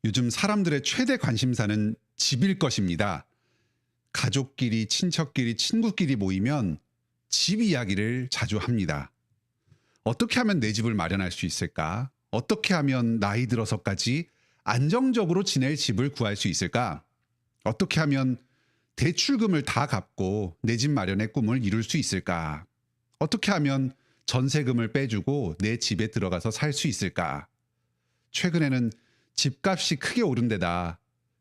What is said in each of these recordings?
요즘 사람들의 최대 관심사는 집일 것입니다. 가족끼리, 친척끼리, 친구끼리 모이면 집 이야기를 자주 합니다. 어떻게 하면 내 집을 마련할 수 있을까? 어떻게 하면 나이 들어서까지 안정적으로 지낼 집을 구할 수 있을까? 어떻게 하면 대출금을 다 갚고 내 집 마련의 꿈을 이룰 수 있을까? 어떻게 하면 전세금을 빼주고 내 집에 들어가서 살 수 있을까? 최근에는 집값이 크게 오른 데다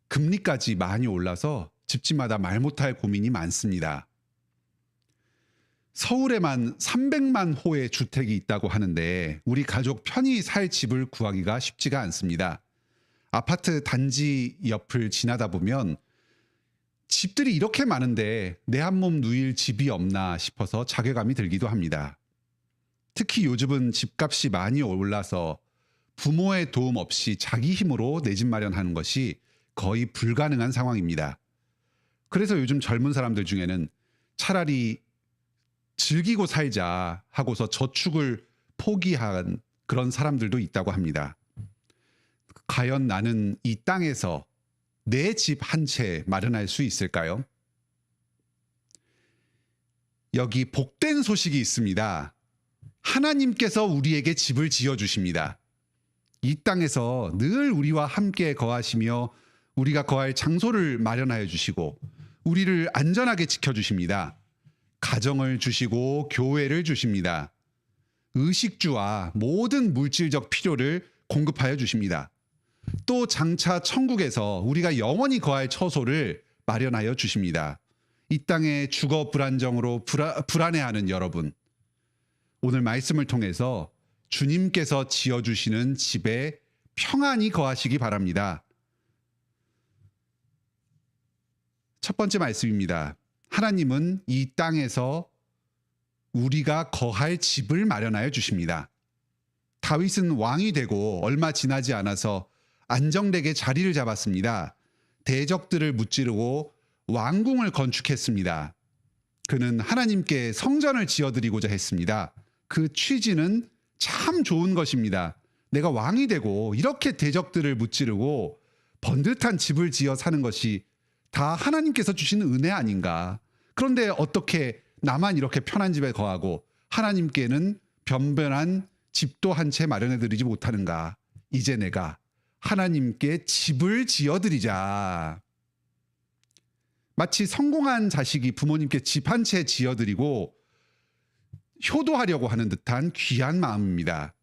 금리까지 많이 올라서 집집마다 말 못할 고민이 많습니다. 서울에만 300만 호의 주택이 있다고 하는데 우리 가족 편히 살 집을 구하기가 쉽지가 않습니다. 아파트 단지 옆을 지나다 보면 집들이 이렇게 많은데 내 한 몸 누일 집이 없나 싶어서 자괴감이 들기도 합니다. 특히 요즘은 집값이 많이 올라서 부모의 도움 없이 자기 힘으로 내 집 마련하는 것이 거의 불가능한 상황입니다. 그래서 요즘 젊은 사람들 중에는 차라리 즐기고 살자 하고서 저축을 포기한 그런 사람들도 있다고 합니다. 과연 나는 이 땅에서 내 집 한 채 마련할 수 있을까요? 여기 복된 소식이 있습니다. 하나님께서 우리에게 집을 지어주십니다. 이 땅에서 늘 우리와 함께 거하시며 우리가 거할 장소를 마련하여 주시고 우리를 안전하게 지켜주십니다. 가정을 주시고 교회를 주십니다. 의식주와 모든 물질적 필요를 공급하여 주십니다. 또 장차 천국에서 우리가 영원히 거할 처소를 마련하여 주십니다. 이 땅에 주거 불안정으로 불안해하는 여러분, 오늘 말씀을 통해서 주님께서 지어주시는 집에 평안히 거하시기 바랍니다. 첫 번째 말씀입니다. 하나님은 이 땅에서 우리가 거할 집을 마련하여 주십니다. 다윗은 왕이 되고 얼마 지나지 않아서 안정되게 자리를 잡았습니다. 대적들을 무찌르고 왕궁을 건축했습니다. 그는 하나님께 성전을 지어드리고자 했습니다. 그 취지는 참 좋은 것입니다. 내가 왕이 되고 이렇게 대적들을 무찌르고 번듯한 집을 지어 사는 것이 다 하나님께서 주신 은혜 아닌가. 그런데 어떻게 나만 이렇게 편한 집에 거하고 하나님께는 변변한 집도 한 채 마련해 드리지 못하는가. 이제 내가 하나님께 집을 지어드리자. 마치 성공한 자식이 부모님께 집 한 채 지어드리고 효도하려고 하는 듯한 귀한 마음입니다.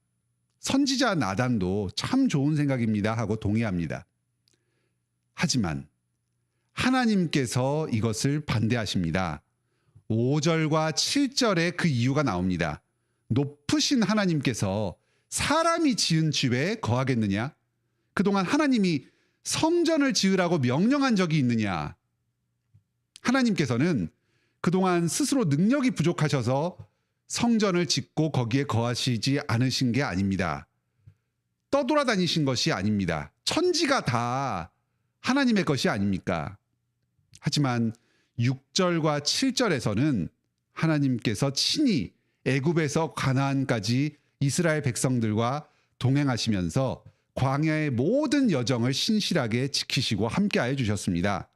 선지자 나단도 참 좋은 생각입니다 하고 동의합니다. 하지만 하나님께서 이것을 반대하십니다. 5절과 7절에 그 이유가 나옵니다. 높으신 하나님께서 사람이 지은 집에 거하겠느냐? 그동안 하나님이 성전을 지으라고 명령한 적이 있느냐? 하나님께서는 그동안 스스로 능력이 부족하셔서 성전을 짓고 거기에 거하시지 않으신 게 아닙니다. 떠돌아다니신 것이 아닙니다. 천지가 다 하나님의 것이 아닙니까? 하지만 6절과 7절에서는 하나님께서 친히 애굽에서 가나안까지 이스라엘 백성들과 동행하시면서 광야의 모든 여정을 신실하게 지키시고 함께하여 주셨습니다.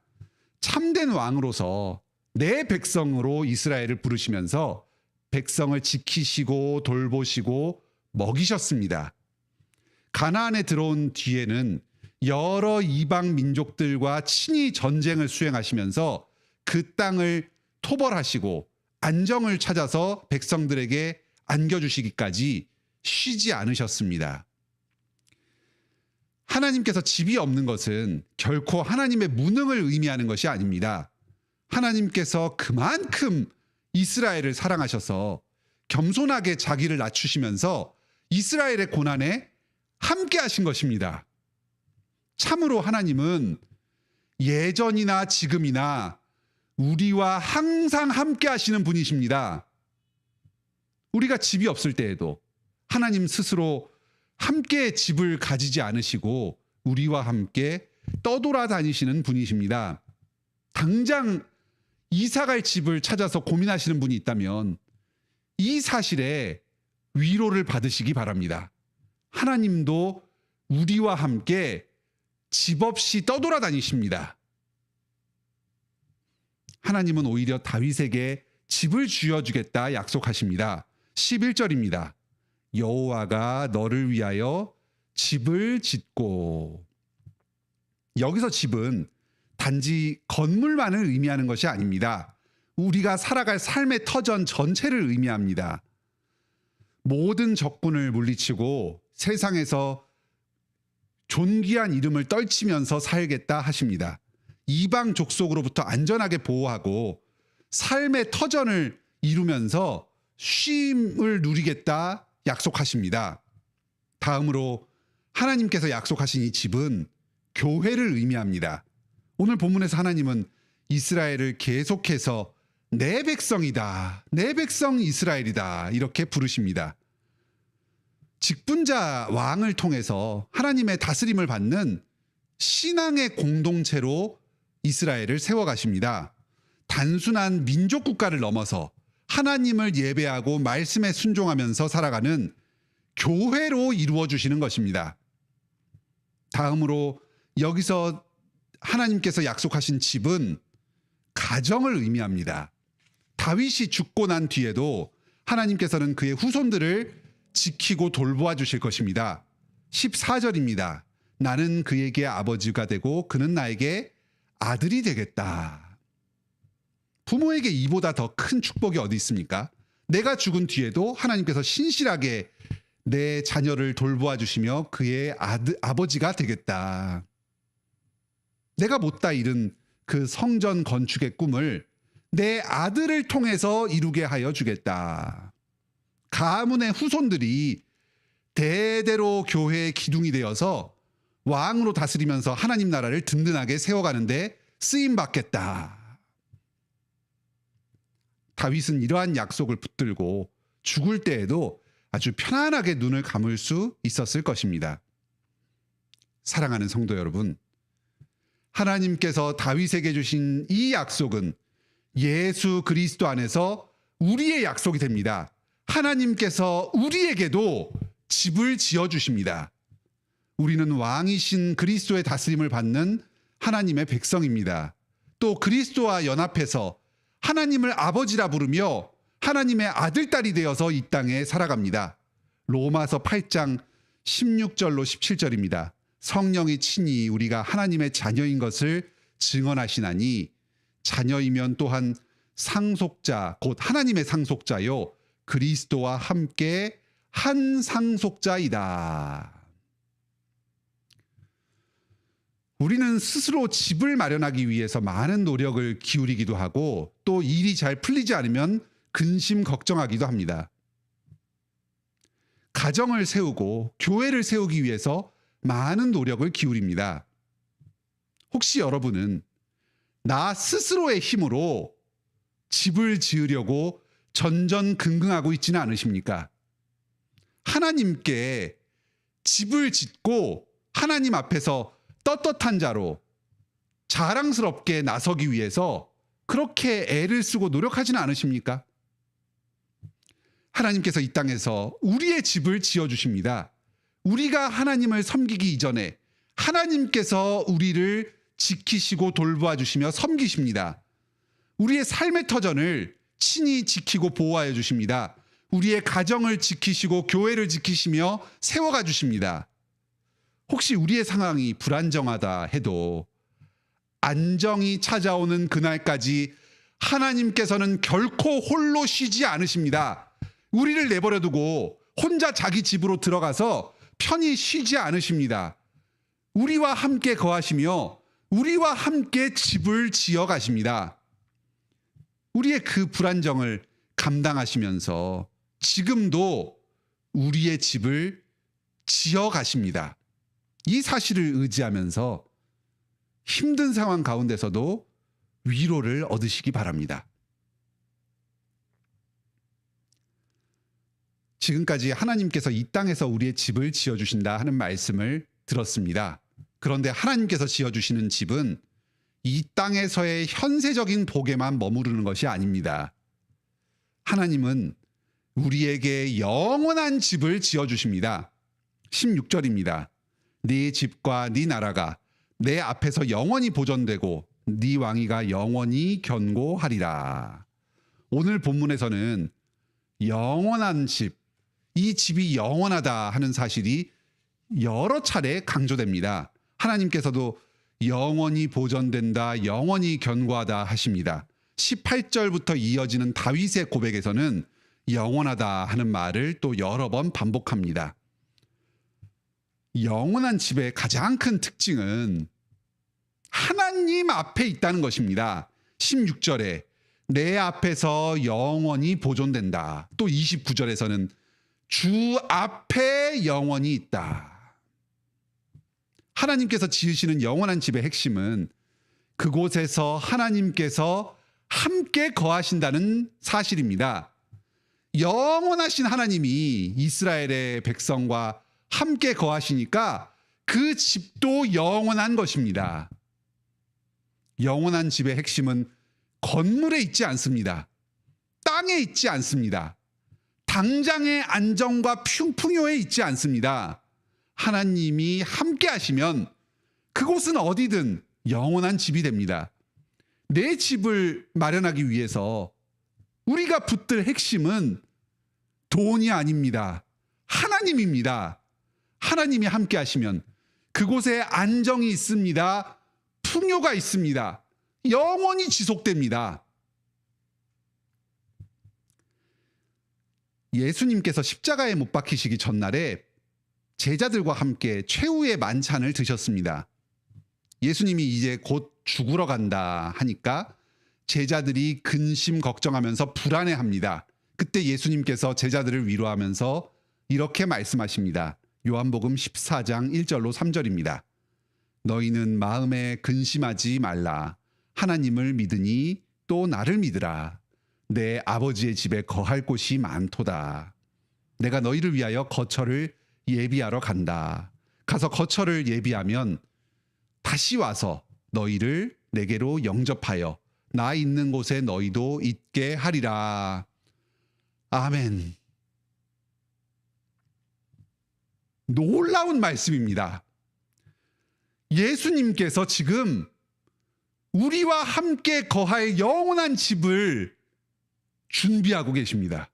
참된 왕으로서 내 백성으로 이스라엘을 부르시면서 백성을 지키시고 돌보시고 먹이셨습니다. 가나안에 들어온 뒤에는 여러 이방 민족들과 친히 전쟁을 수행하시면서 그 땅을 토벌하시고 안정을 찾아서 백성들에게 안겨주시기까지 쉬지 않으셨습니다. 하나님께서 집이 없는 것은 결코 하나님의 무능을 의미하는 것이 아닙니다. 하나님께서 그만큼 이스라엘을 사랑하셔서 겸손하게 자기를 낮추시면서 이스라엘의 고난에 함께 하신 것입니다. 참으로 하나님은 예전이나 지금이나 우리와 항상 함께 하시는 분이십니다. 우리가 집이 없을 때에도 하나님 스스로 함께 집을 가지지 않으시고 우리와 함께 떠돌아다니시는 분이십니다. 당장 이사갈 집을 찾아서 고민하시는 분이 있다면 이 사실에 위로를 받으시기 바랍니다. 하나님도 우리와 함께 집 없이 떠돌아다니십니다. 하나님은 오히려 다윗에게 집을 지어주겠다 약속하십니다. 11절입니다. 여호와가 너를 위하여 집을 짓고. 여기서 집은 단지 건물만을 의미하는 것이 아닙니다. 우리가 살아갈 삶의 터전 전체를 의미합니다. 모든 적군을 물리치고 세상에서 존귀한 이름을 떨치면서 살겠다 하십니다. 이방 족속으로부터 안전하게 보호하고 삶의 터전을 이루면서 쉼을 누리겠다 약속하십니다. 다음으로 하나님께서 약속하신 이 집은 교회를 의미합니다. 오늘 본문에서 하나님은 이스라엘을 계속해서 내 백성이다, 내 백성 이스라엘이다 이렇게 부르십니다. 직분자 왕을 통해서 하나님의 다스림을 받는 신앙의 공동체로 이스라엘을 세워가십니다. 단순한 민족 국가를 넘어서 하나님을 예배하고 말씀에 순종하면서 살아가는 교회로 이루어 주시는 것입니다. 다음으로 여기서 하나님께서 약속하신 집은 가정을 의미합니다. 다윗이 죽고 난 뒤에도 하나님께서는 그의 후손들을 지키고 돌보아 주실 것입니다. 14절입니다. 나는 그에게 아버지가 되고 그는 나에게 아들이 되겠다. 부모에게 이보다 더 큰 축복이 어디 있습니까? 내가 죽은 뒤에도 하나님께서 신실하게 내 자녀를 돌보아 주시며 그의 아버지가 되겠다. 내가 못다 이룬 그 성전 건축의 꿈을 내 아들을 통해서 이루게 하여 주겠다. 가문의 후손들이 대대로 교회의 기둥이 되어서 왕으로 다스리면서 하나님 나라를 든든하게 세워가는데 쓰임받겠다. 다윗은 이러한 약속을 붙들고 죽을 때에도 아주 편안하게 눈을 감을 수 있었을 것입니다. 사랑하는 성도 여러분, 하나님께서 다윗에게 주신 이 약속은 예수 그리스도 안에서 우리의 약속이 됩니다. 하나님께서 우리에게도 집을 지어주십니다. 우리는 왕이신 그리스도의 다스림을 받는 하나님의 백성입니다. 또 그리스도와 연합해서 하나님을 아버지라 부르며 하나님의 아들딸이 되어서 이 땅에 살아갑니다. 로마서 8장 16절로 17절입니다. 성령이 친히 우리가 하나님의 자녀인 것을 증언하시나니 자녀이면 또한 상속자 곧 하나님의 상속자요 그리스도와 함께 한 상속자이다. 우리는 스스로 집을 마련하기 위해서 많은 노력을 기울이기도 하고 또 일이 잘 풀리지 않으면 근심 걱정하기도 합니다. 가정을 세우고 교회를 세우기 위해서 많은 노력을 기울입니다. 혹시 여러분은 나 스스로의 힘으로 집을 지으려고 전전긍긍하고 있지는 않으십니까? 하나님께 집을 짓고 하나님 앞에서 떳떳한 자로 자랑스럽게 나서기 위해서 그렇게 애를 쓰고 노력하지는 않으십니까? 하나님께서 이 땅에서 우리의 집을 지어주십니다. 우리가 하나님을 섬기기 이전에 하나님께서 우리를 지키시고 돌보아 주시며 섬기십니다. 우리의 삶의 터전을 친히 지키고 보호하여 주십니다. 우리의 가정을 지키시고 교회를 지키시며 세워가 주십니다. 혹시 우리의 상황이 불안정하다 해도 안정이 찾아오는 그날까지 하나님께서는 결코 홀로 쉬지 않으십니다. 우리를 내버려 두고 혼자 자기 집으로 들어가서 편히 쉬지 않으십니다. 우리와 함께 거하시며 우리와 함께 집을 지어 가십니다. 우리의 그 불안정을 감당하시면서 지금도 우리의 집을 지어 가십니다. 이 사실을 의지하면서 힘든 상황 가운데서도 위로를 얻으시기 바랍니다. 지금까지 하나님께서 이 땅에서 우리의 집을 지어주신다 하는 말씀을 들었습니다. 그런데 하나님께서 지어주시는 집은 이 땅에서의 현세적인 복에만 머무르는 것이 아닙니다. 하나님은 우리에게 영원한 집을 지어주십니다. 16절입니다. 네 집과 네 나라가 내 앞에서 영원히 보존되고 네 왕위가 영원히 견고하리라. 오늘 본문에서는 영원한 집, 이 집이 영원하다 하는 사실이 여러 차례 강조됩니다. 하나님께서도 영원히 보존된다, 영원히 견고하다 하십니다. 18절부터 이어지는 다윗의 고백에서는 영원하다 하는 말을 또 여러 번 반복합니다. 영원한 집의 가장 큰 특징은 하나님 앞에 있다는 것입니다. 16절에 내 앞에서 영원히 보존된다. 또 29절에서는 주 앞에 영원히 있다. 하나님께서 지으시는 영원한 집의 핵심은 그곳에서 하나님께서 함께 거하신다는 사실입니다. 영원하신 하나님이 이스라엘의 백성과 함께 거하시니까 그 집도 영원한 것입니다. 영원한 집의 핵심은 건물에 있지 않습니다. 땅에 있지 않습니다. 당장의 안정과 풍요에 있지 않습니다. 하나님이 함께 하시면 그곳은 어디든 영원한 집이 됩니다. 내 집을 마련하기 위해서 우리가 붙들 핵심은 돈이 아닙니다. 하나님입니다. 하나님이 함께 하시면 그곳에 안정이 있습니다. 풍요가 있습니다. 영원히 지속됩니다. 예수님께서 십자가에 못 박히시기 전날에 제자들과 함께 최후의 만찬을 드셨습니다. 예수님이 이제 곧 죽으러 간다 하니까 제자들이 근심 걱정하면서 불안해합니다. 그때 예수님께서 제자들을 위로하면서 이렇게 말씀하십니다. 요한복음 14장 1절로 3절입니다. 너희는 마음에 근심하지 말라. 하나님을 믿으니 또 나를 믿으라. 내 아버지의 집에 거할 곳이 많도다. 내가 너희를 위하여 거처를 예비하러 간다. 가서 거처를 예비하면 다시 와서 너희를 내게로 영접하여 나 있는 곳에 너희도 있게 하리라. 아멘. 놀라운 말씀입니다. 예수님께서 지금 우리와 함께 거할 영원한 집을 준비하고 계십니다.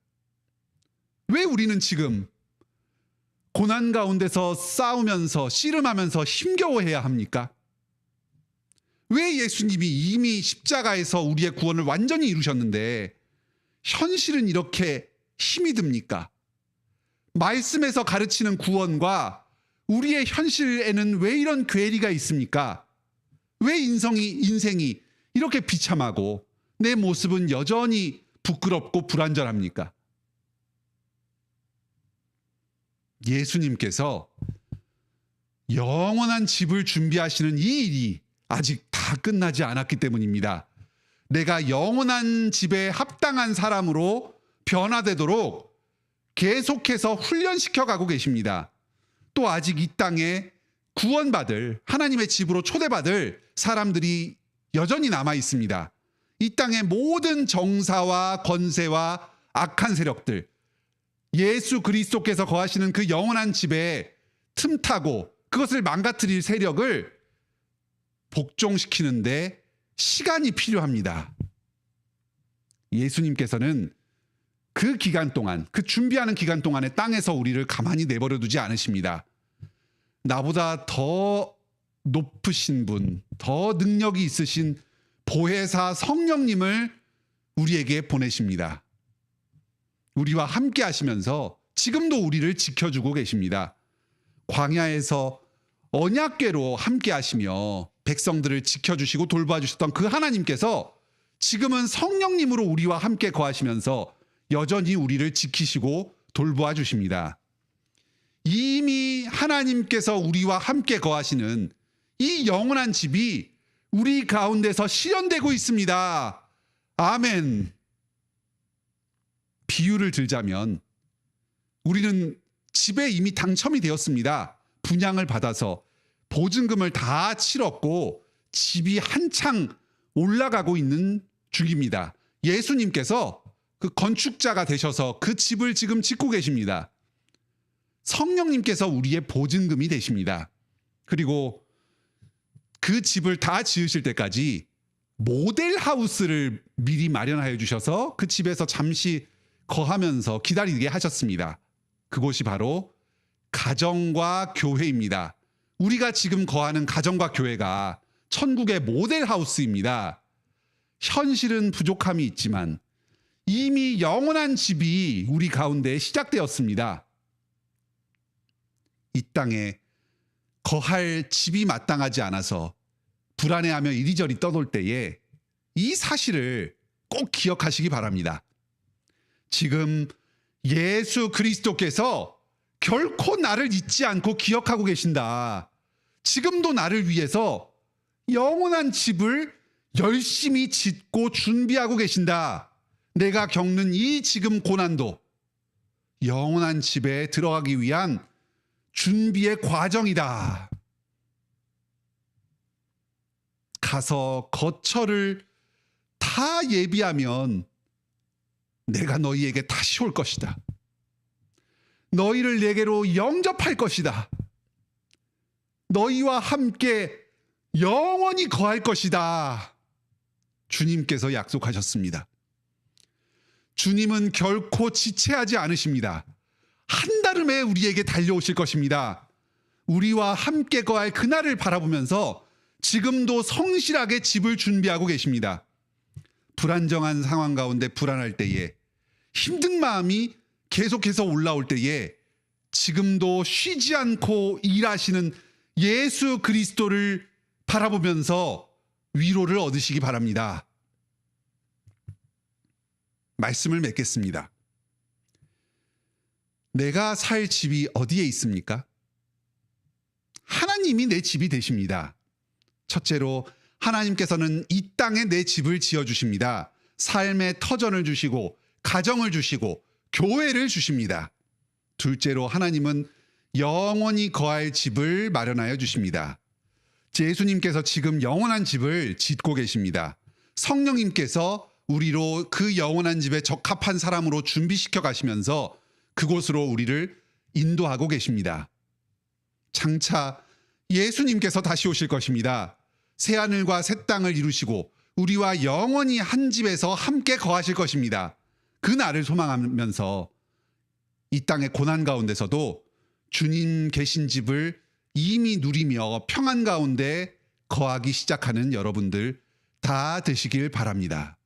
왜 우리는 지금 고난 가운데서 싸우면서 씨름하면서 힘겨워해야 합니까? 왜 예수님이 이미 십자가에서 우리의 구원을 완전히 이루셨는데 현실은 이렇게 힘이 듭니까? 말씀에서 가르치는 구원과 우리의 현실에는 왜 이런 괴리가 있습니까? 왜 인생이 이렇게 비참하고 내 모습은 여전히 부끄럽고 불완전합니까? 예수님께서 영원한 집을 준비하시는 이 일이 아직 다 끝나지 않았기 때문입니다. 내가 영원한 집에 합당한 사람으로 변화되도록 계속해서 훈련시켜 가고 계십니다. 또 아직 이 땅에 구원받을 하나님의 집으로 초대받을 사람들이 여전히 남아 있습니다. 이 땅의 모든 정사와 권세와 악한 세력들, 예수 그리스도께서 거하시는 그 영원한 집에 틈타고 그것을 망가뜨릴 세력을 복종시키는데 시간이 필요합니다. 예수님께서는 그 기간 동안, 그 준비하는 기간 동안에 땅에서 우리를 가만히 내버려 두지 않으십니다. 나보다 더 높으신 분, 더 능력이 있으신 보혜사 성령님을 우리에게 보내십니다. 우리와 함께 하시면서 지금도 우리를 지켜주고 계십니다. 광야에서 언약궤로 함께 하시며 백성들을 지켜주시고 돌봐주셨던 그 하나님께서 지금은 성령님으로 우리와 함께 거하시면서 여전히 우리를 지키시고 돌보아 주십니다. 이미 하나님께서 우리와 함께 거하시는 이 영원한 집이 우리 가운데서 실현되고 있습니다. 아멘. 비유를 들자면 우리는 집에 이미 당첨이 되었습니다. 분양을 받아서 보증금을 다 치렀고 집이 한창 올라가고 있는 중입니다. 예수님께서 그 건축자가 되셔서 그 집을 지금 짓고 계십니다. 성령님께서 우리의 보증금이 되십니다. 그리고 그 집을 다 지으실 때까지 모델 하우스를 미리 마련하여 주셔서 그 집에서 잠시 거하면서 기다리게 하셨습니다. 그곳이 바로 가정과 교회입니다. 우리가 지금 거하는 가정과 교회가 천국의 모델 하우스입니다. 현실은 부족함이 있지만 이미 영원한 집이 우리 가운데 시작되었습니다. 이 땅에 거할 집이 마땅하지 않아서 불안해하며 이리저리 떠돌 때에 이 사실을 꼭 기억하시기 바랍니다. 지금 예수 그리스도께서 결코 나를 잊지 않고 기억하고 계신다. 지금도 나를 위해서 영원한 집을 열심히 짓고 준비하고 계신다. 내가 겪는 이 지금 고난도 영원한 집에 들어가기 위한 준비의 과정이다. 가서 거처를 다 예비하면 내가 너희에게 다시 올 것이다. 너희를 내게로 영접할 것이다. 너희와 함께 영원히 거할 것이다. 주님께서 약속하셨습니다. 주님은 결코 지체하지 않으십니다. 한달음에 우리에게 달려오실 것입니다. 우리와 함께 거할 그날을 바라보면서 지금도 성실하게 집을 준비하고 계십니다. 불안정한 상황 가운데 불안할 때에, 힘든 마음이 계속해서 올라올 때에 지금도 쉬지 않고 일하시는 예수 그리스도를 바라보면서 위로를 얻으시기 바랍니다. 말씀을 맺겠습니다. 내가 살 집이 어디에 있습니까? 하나님이 내 집이 되십니다. 첫째로 하나님께서는 이 땅에 내 집을 지어주십니다. 삶의 터전을 주시고 가정을 주시고 교회를 주십니다. 둘째로 하나님은 영원히 거할 집을 마련하여 주십니다. 예수님께서 지금 영원한 집을 짓고 계십니다. 성령님께서 우리로 그 영원한 집에 적합한 사람으로 준비시켜 가시면서 그곳으로 우리를 인도하고 계십니다. 장차 예수님께서 다시 오실 것입니다. 새하늘과 새 땅을 이루시고 우리와 영원히 한 집에서 함께 거하실 것입니다. 그 날을 소망하면서 이 땅의 고난 가운데서도 주님 계신 집을 이미 누리며 평안 가운데 거하기 시작하는 여러분들 다 되시길 바랍니다.